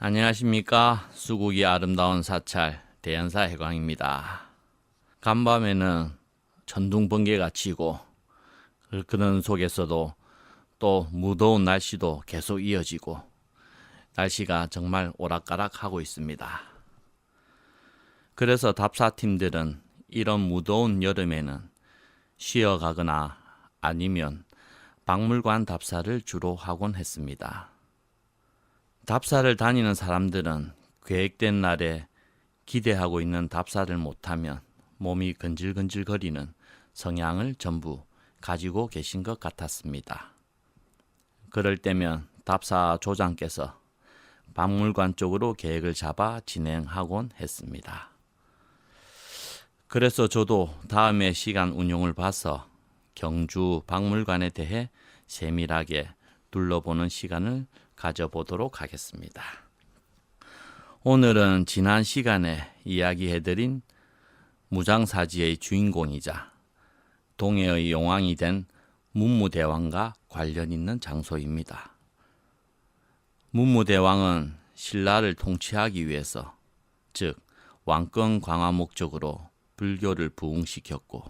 안녕하십니까. 수국이 아름다운 사찰 대연사 해광입니다. 간밤에는 천둥 번개가 치고 그런 속에서도 또 무더운 날씨도 계속 이어지고 날씨가 정말 오락가락하고 있습니다. 그래서 답사팀들은 이런 무더운 여름에는 쉬어가거나 아니면 박물관 답사를 주로 하곤 했습니다. 답사를 다니는 사람들은 계획된 날에 기대하고 있는 답사를 못하면 몸이 근질근질거리는 성향을 전부 가지고 계신 것 같았습니다. 그럴 때면 답사 조장께서 박물관 쪽으로 계획을 잡아 진행하곤 했습니다. 그래서 저도 다음에 시간 운용을 봐서 경주 박물관에 대해 세밀하게 둘러보는 시간을 가져보도록 하겠습니다. 오늘은 지난 시간에 이야기해드린 무장사지의 주인공이자 동해의 용왕이 된 문무대왕과 관련 있는 장소입니다. 문무대왕은 신라를 통치하기 위해서, 즉 왕권 강화 목적으로 불교를 부흥시켰고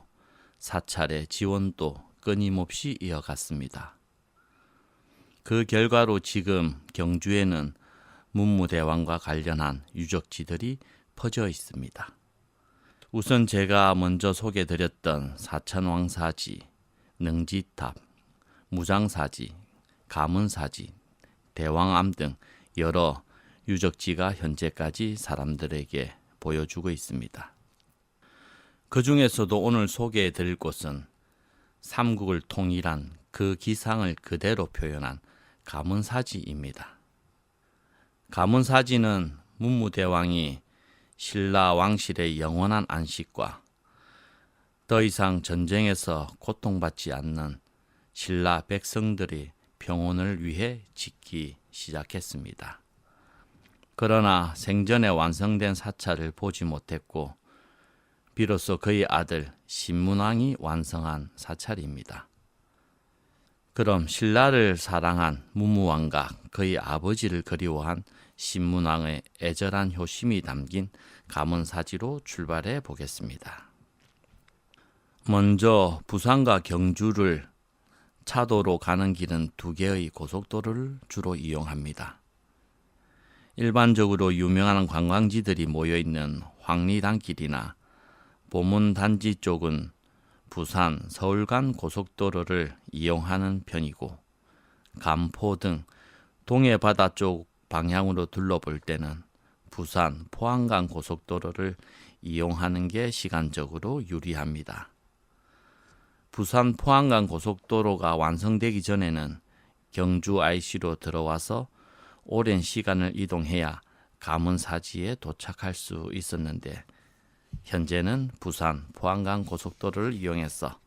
사찰의 지원도 끊임없이 이어갔습니다. 그 결과로 지금 경주에는 문무대왕과 관련한 유적지들이 퍼져 있습니다. 우선 제가 먼저 소개드렸던 사천왕사지, 능지탑, 무장사지, 가문사지, 대왕암 등 여러 유적지가 현재까지 사람들에게 보여주고 있습니다. 그 중에서도 오늘 소개해드릴 곳은 삼국을 통일한 그 기상을 그대로 표현한 가문사지입니다. 가문사지는 문무대왕이 신라 왕실의 영원한 안식과 더 이상 전쟁에서 고통받지 않는 신라 백성들의 평온을 위해 짓기 시작했습니다. 그러나 생전에 완성된 사찰을 보지 못했고 비로소 그의 아들 신문왕이 완성한 사찰입니다. 그럼 신라를 사랑한 문무왕과 그의 아버지를 그리워한 신문왕의 애절한 효심이 담긴 가문사지로 출발해 보겠습니다. 먼저 부산과 경주를 차도로 가는 길은 두 개의 고속도로를 주로 이용합니다. 일반적으로 유명한 관광지들이 모여있는 황리단길이나 보문단지 쪽은 부산, 서울 간 고속도로를 이용하는 편이고 간포 등 동해 바다 쪽 방향으로 둘러볼 때는 부산, 포항 간 고속도로를 이용하는 게 시간적으로 유리합니다. 부산, 포항 간 고속도로가 완성되기 전에는 경주 IC로 들어와서 오랜 시간을 이동해야 가문사지에 도착할 수 있었는데 현재는 부산, 포항 간 고속도로를 이용해서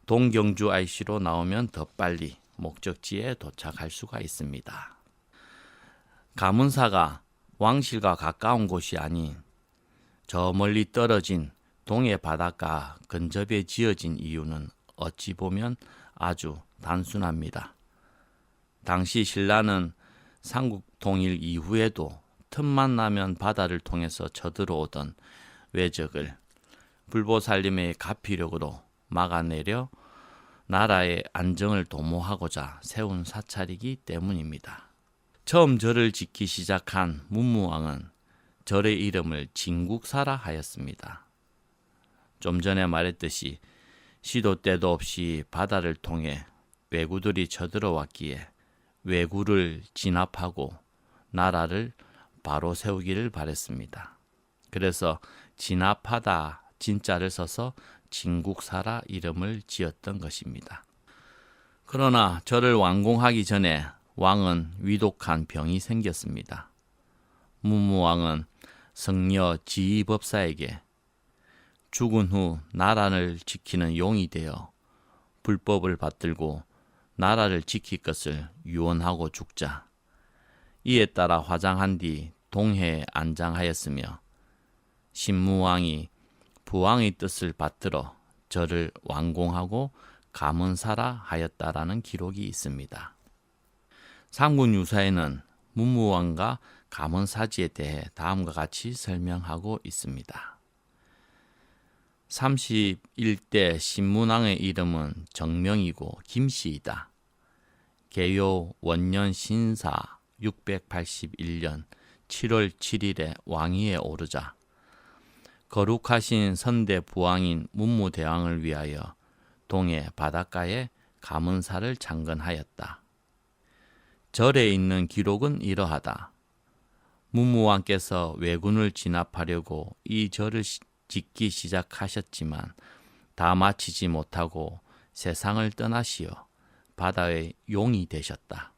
동경주 IC로 나오면 더 빨리 목적지에 도착할 수가 있습니다. 가문사가 왕실과 가까운 곳이 아닌 저 멀리 떨어진 동해 바닷가 근접에 지어진 이유는 어찌 보면 아주 단순합니다. 당시 신라는 삼국 통일 이후에도 틈만 나면 바다를 통해서 쳐들어오던 외적을 불보살림의 가피력으로 막아내려 나라의 안정을 도모하고자 세운 사찰이기 때문입니다. 처음 절을 짓기 시작한 문무왕은 절의 이름을 진국사라 하였습니다. 좀 전에 말했듯이 시도 때도 없이 바다를 통해 왜구들이 쳐들어왔기에 왜구를 진압하고 나라를 바로 세우기를 바랬습니다. 그래서 진압하다 진자를 써서 진국사라 이름을 지었던 것입니다. 그러나 절을 완공하기 전에 왕은 위독한 병이 생겼습니다. 문무왕은 성녀 지희법사에게 죽은 후 나라를 지키는 용이 되어 불법을 받들고 나라를 지킬 것을 유언하고 죽자 이에 따라 화장한 뒤 동해에 안장하였으며 신무왕이 부왕의 뜻을 받들어 절을 완공하고 가문사라 하였다라는 기록이 있습니다. 삼국유사에는 문무왕과 가문사지에 대해 다음과 같이 설명하고 있습니다. 31대 신문왕의 이름은 정명이고 김씨이다. 계요 원년 신사 681년 7월 7일에 왕위에 오르자 거룩하신 선대 부왕인 문무대왕을 위하여 동해 바닷가에 가문사를 창건하였다. 절에 있는 기록은 이러하다. 문무왕께서 왜군을 진압하려고 이 절을 짓기 시작하셨지만 다 마치지 못하고 세상을 떠나시어 바다의 용이 되셨다.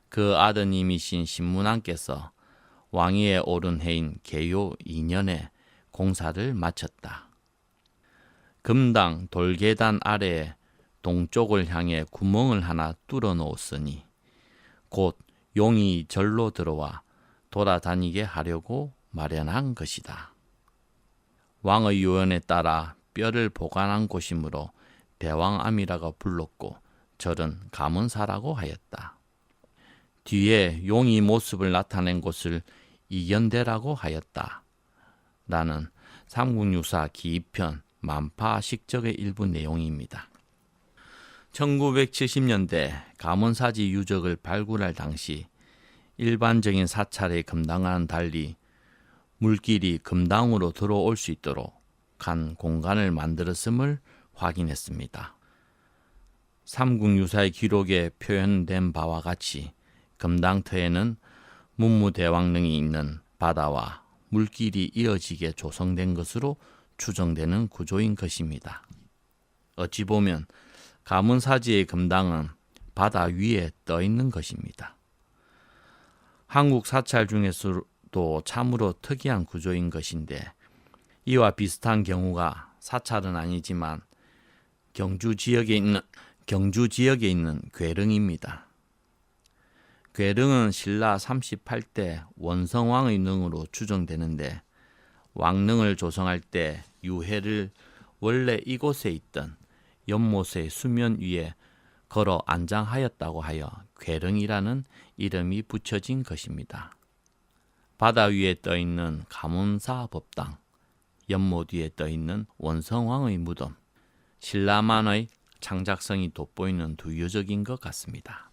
그 아드님이신 신문왕께서 왕위에 오른 해인 계요 2년에 공사를 마쳤다. 금당 돌계단 아래에 동쪽을 향해 구멍을 하나 뚫어 놓았으니 곧 용이 절로 들어와 돌아다니게 하려고 마련한 것이다. 왕의 유언에 따라 뼈를 보관한 곳이므로 대왕암이라고 불렀고 절은 가문사라고 하였다. 뒤에 용이 모습을 나타낸 곳을 이견대라고 하였다. 라는 삼국유사 기입편 만파식적의 일부 내용입니다. 1970년대 가문사지 유적을 발굴할 당시 일반적인 사찰의 금당과는 달리 물길이 금당으로 들어올 수 있도록 간 공간을 만들었음을 확인했습니다. 삼국유사의 기록에 표현된 바와 같이 금당터에는 문무대왕릉이 있는 바다와 물길이 이어지게 조성된 것으로 추정되는 구조인 것입니다. 어찌 보면 가문사지의 금당은 바다 위에 떠 있는 것입니다. 한국 사찰 중에서도 참으로 특이한 구조인 것인데 이와 비슷한 경우가 사찰은 아니지만 경주 지역에 있는 괴릉입니다. 괴릉은 신라 38대 원성왕의 능으로 추정되는데 왕릉을 조성할 때 유해를 원래 이곳에 있던 연못의 수면 위에 걸어 안장하였다고 하여 괴릉이라는 이름이 붙여진 것입니다. 바다 위에 떠있는 가문사 법당, 연못 위에 떠있는 원성왕의 무덤, 신라만의 창작성이 돋보이는 두 유적인 것 같습니다.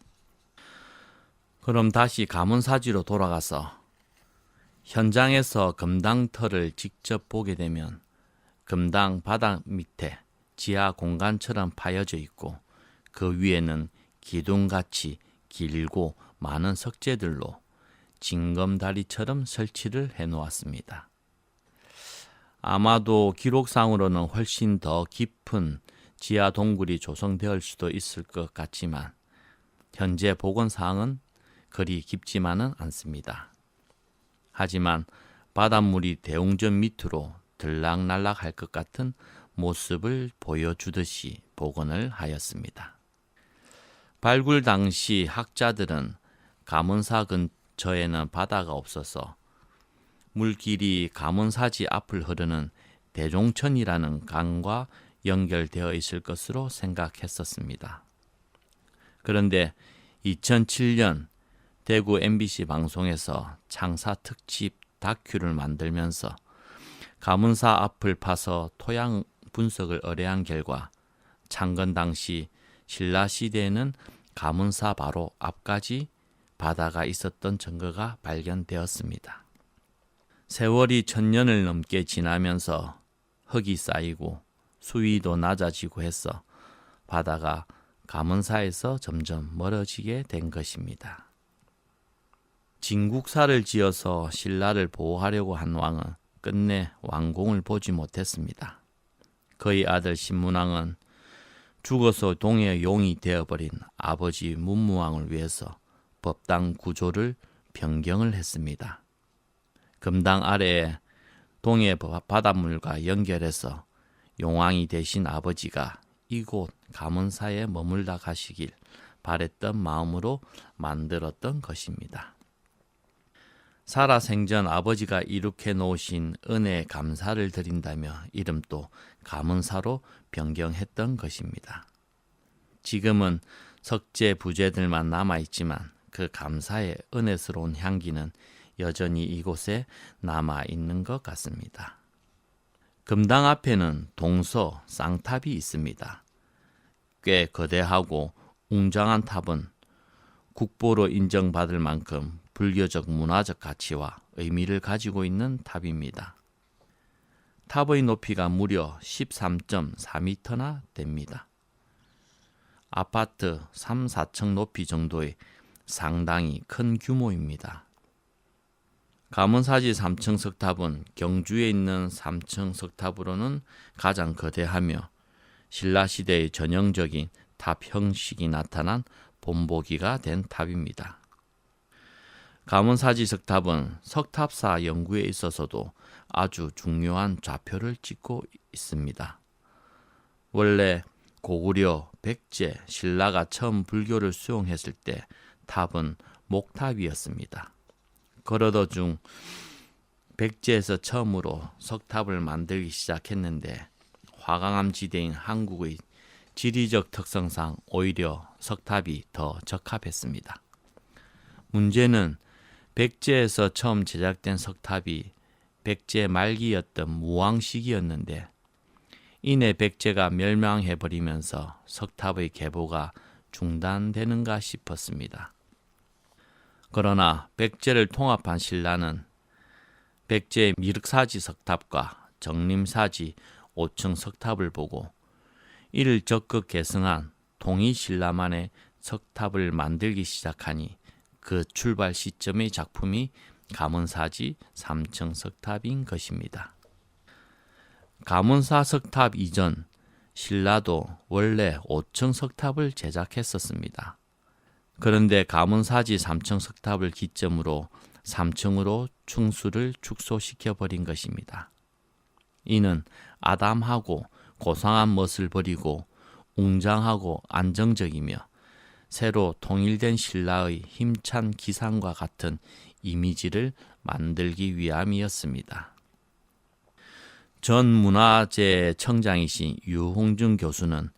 그럼 다시 가문사지로 돌아가서 현장에서 금당터를 직접 보게 되면 금당 바닥 밑에 지하 공간처럼 파여져 있고 그 위에는 기둥같이 길고 많은 석재들로 징검다리처럼 설치를 해놓았습니다. 아마도 기록상으로는 훨씬 더 깊은 지하 동굴이 조성되었을 수도 있을 것 같지만 현재 복원사항은 그리 깊지만은 않습니다. 하지만 바닷물이 대웅전 밑으로 들락날락할 것 같은 모습을 보여주듯이 복원을 하였습니다. 발굴 당시 학자들은 가문사 근처에는 바다가 없어서 물길이 가문사지 앞을 흐르는 대종천이라는 강과 연결되어 있을 것으로 생각했었습니다. 그런데 2007년 대구 MBC 방송에서 창사 특집 다큐를 만들면서 가문사 앞을 파서 토양 분석을 의뢰한 결과 창건 당시 신라 시대에는 가문사 바로 앞까지 바다가 있었던 증거가 발견되었습니다. 세월이 1000년을 넘게 지나면서 흙이 쌓이고 수위도 낮아지고 해서 바다가 가문사에서 점점 멀어지게 된 것입니다. 진국사를 지어서 신라를 보호하려고 한 왕은 끝내 왕공을 보지 못했습니다. 그의 아들 신문왕은 죽어서 동해 용이 되어버린 아버지 문무왕을 위해서 법당 구조를 변경을 했습니다. 금당 아래에 동해 바닷물과 연결해서 용왕이 되신 아버지가 이곳 가문사에 머물다 가시길 바랬던 마음으로 만들었던 것입니다. 살아생전 아버지가 이룩해 놓으신 은혜에 감사를 드린다며 이름도 가문사로 변경했던 것입니다. 지금은 석재 부재들만 남아있지만 그 감사의 은혜스러운 향기는 여전히 이곳에 남아 있는 것 같습니다. 금당 앞에는 동서 쌍탑이 있습니다. 꽤 거대하고 웅장한 탑은 국보로 인정받을 만큼 불교적 문화적 가치와 의미를 가지고 있는 탑입니다. 탑의 높이가 무려 13.4m나 됩니다. 아파트 3, 4층 높이 정도의 상당히 큰 규모입니다. 가문사지 3층 석탑은 경주에 있는 3층 석탑으로는 가장 거대하며 신라시대의 전형적인 탑 형식이 나타난 본보기가 된 탑입니다. 가문사지 석탑은 석탑사 연구에 있어서도 아주 중요한 좌표를 찍고 있습니다. 원래 고구려 백제 신라가 처음 불교를 수용했을 때 탑은 목탑이었습니다. 그러던 중 백제에서 처음으로 석탑을 만들기 시작했는데 화강암 지대인 한국의 지리적 특성상 오히려 석탑이 더 적합했습니다. 문제는 백제에서 처음 제작된 석탑이 백제 말기였던 무왕 시기였는데 이내 백제가 멸망해버리면서 석탑의 계보가 중단되는가 싶었습니다. 그러나 백제를 통합한 신라는 백제의 미륵사지 석탑과 정림사지 5층 석탑을 보고 이를 적극 계승한 통일신라만의 석탑을 만들기 시작하니 그 출발 시점의 작품이 가문사지 3층 석탑인 것입니다. 가문사 석탑 이전 신라도 원래 5층 석탑을 제작했었습니다. 그런데 가문사지 3층 석탑을 기점으로 3층으로 충수를 축소시켜버린 것입니다. 이는 아담하고 고상한 멋을 버리고 웅장하고 안정적이며 새로 통일된 신라의 힘찬 기상과 같은 이미지를 만들기 위함이었습니다. 전 문화재청장이신 유홍준 교수는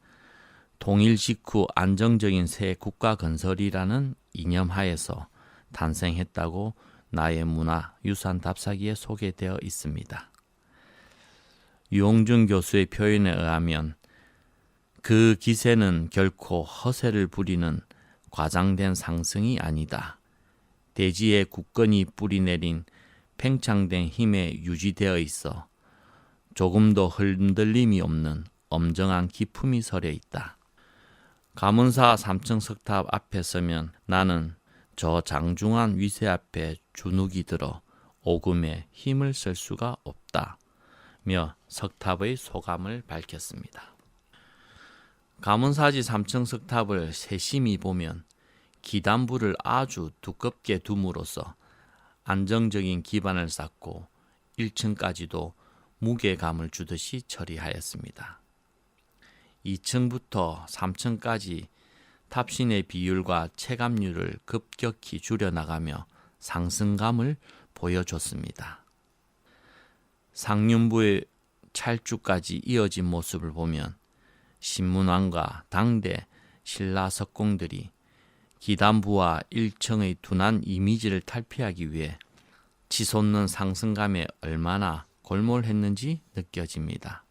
통일 직후 안정적인 새 국가 건설이라는 이념하에서 탄생했다고 나의 문화 유산 답사기에 소개되어 있습니다. 유홍준 교수의 표현에 의하면 그 기세는 결코 허세를 부리는 과장된 상승이 아니다. 대지에 굳건히 뿌리내린 팽창된 힘에 유지되어 있어 조금도 흔들림이 없는 엄정한 기품이 서려 있다. 가문사 3층 석탑 앞에 서면 나는 저 장중한 위세 앞에 주눅이 들어 오금에 힘을 쓸 수가 없다며 석탑의 소감을 밝혔습니다. 가문사지 3층 석탑을 세심히 보면 기단부를 아주 두껍게 둠으로써 안정적인 기반을 쌓고 1층까지도 무게감을 주듯이 처리하였습니다. 2층부터 3층까지 탑신의 비율과 체감률을 급격히 줄여나가며 상승감을 보여줬습니다. 상륜부의 찰주까지 이어진 모습을 보면 신문왕과 당대 신라 석공들이 기단부와 1층의 둔한 이미지를 탈피하기 위해 치솟는 상승감에 얼마나 골몰했는지 느껴집니다.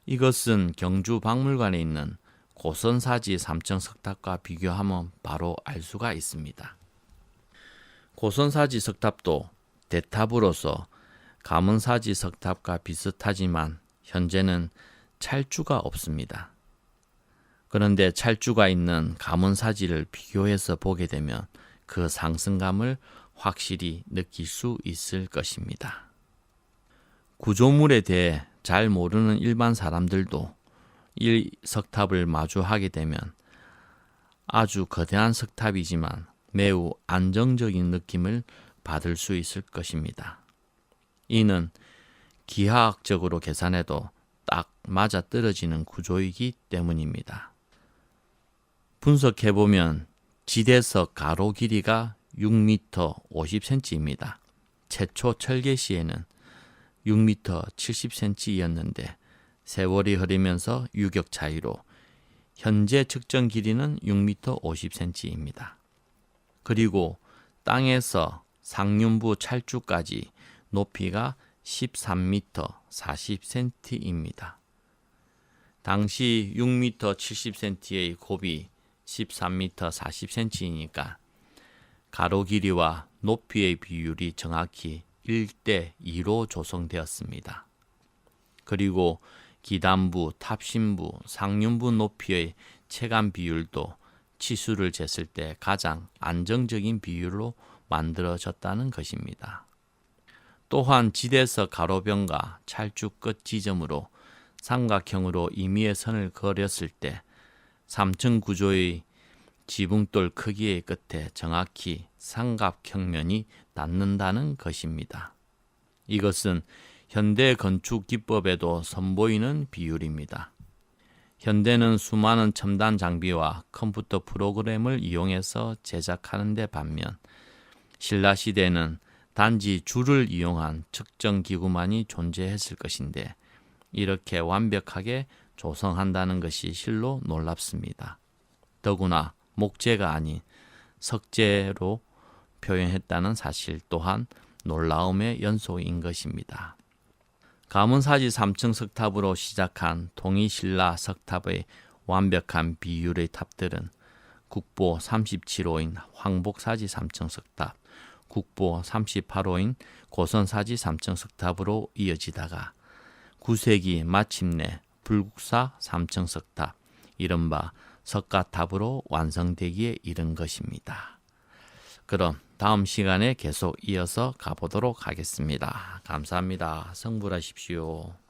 이것은 경주 박물관에 있는 고선사지 3층 석탑과 비교하면 바로 알 수가 있습니다. 고선사지 석탑도 대탑으로서 가문사지 석탑과 비슷하지만 현재는 찰주가 없습니다. 그런데 찰주가 있는 가문사지를 비교해서 보게 되면 그 상승감을 확실히 느낄 수 있을 것입니다. 구조물에 대해 잘 모르는 일반 사람들도 이 석탑을 마주하게 되면 아주 거대한 석탑이지만 매우 안정적인 느낌을 받을 수 있을 것입니다. 이는 기하학적으로 계산해도 딱 맞아떨어지는 구조이기 때문입니다. 분석해보면 지대석 가로 길이가 6m 50cm입니다. 최초 철개 시에는 6m 70cm였는데 세월이 흐르면서 유격 차이로 현재 측정 길이는 6m 50cm입니다. 그리고 땅에서 상륜부 찰주까지 높이가 13m 40cm입니다. 당시 6m 70cm의 곱이 13m 40cm이니까 가로 길이와 높이의 비율이 정확히 1대 2로 조성되었습니다. 그리고 기단부, 탑신부, 상륜부 높이의 체감 비율도 치수를 쟀을 때 가장 안정적인 비율로 만들어졌다는 것입니다. 또한 지대서 가로변과 찰주 끝 지점으로 삼각형으로 임의의 선을 그렸을 때 3층 구조의 지붕돌 크기의 끝에 정확히 삼각형면이 닿는다는 것입니다. 이것은 현대 건축 기법에도 선보이는 비율입니다. 현대는 수많은 첨단 장비와 컴퓨터 프로그램을 이용해서 제작하는 데 반면 신라 시대는 단지 줄을 이용한 측정 기구만이 존재했을 것인데 이렇게 완벽하게 조성한다는 것이 실로 놀랍습니다. 더구나 목재가 아닌 석재로 표현했다는 사실 또한 놀라움의 연속인 것입니다. 가문사지 3층 석탑으로 시작한 동이신라 석탑의 완벽한 비율의 탑들은 국보 37호인 황복사지 3층 석탑, 국보 38호인 고선사지 3층 석탑으로 이어지다가 9세기 마침내 불국사 3층 석탑, 이른바 석가탑으로 완성되기에 이른 것입니다. 그럼 다음 시간에 계속 이어서 가보도록 하겠습니다. 감사합니다. 성불하십시오.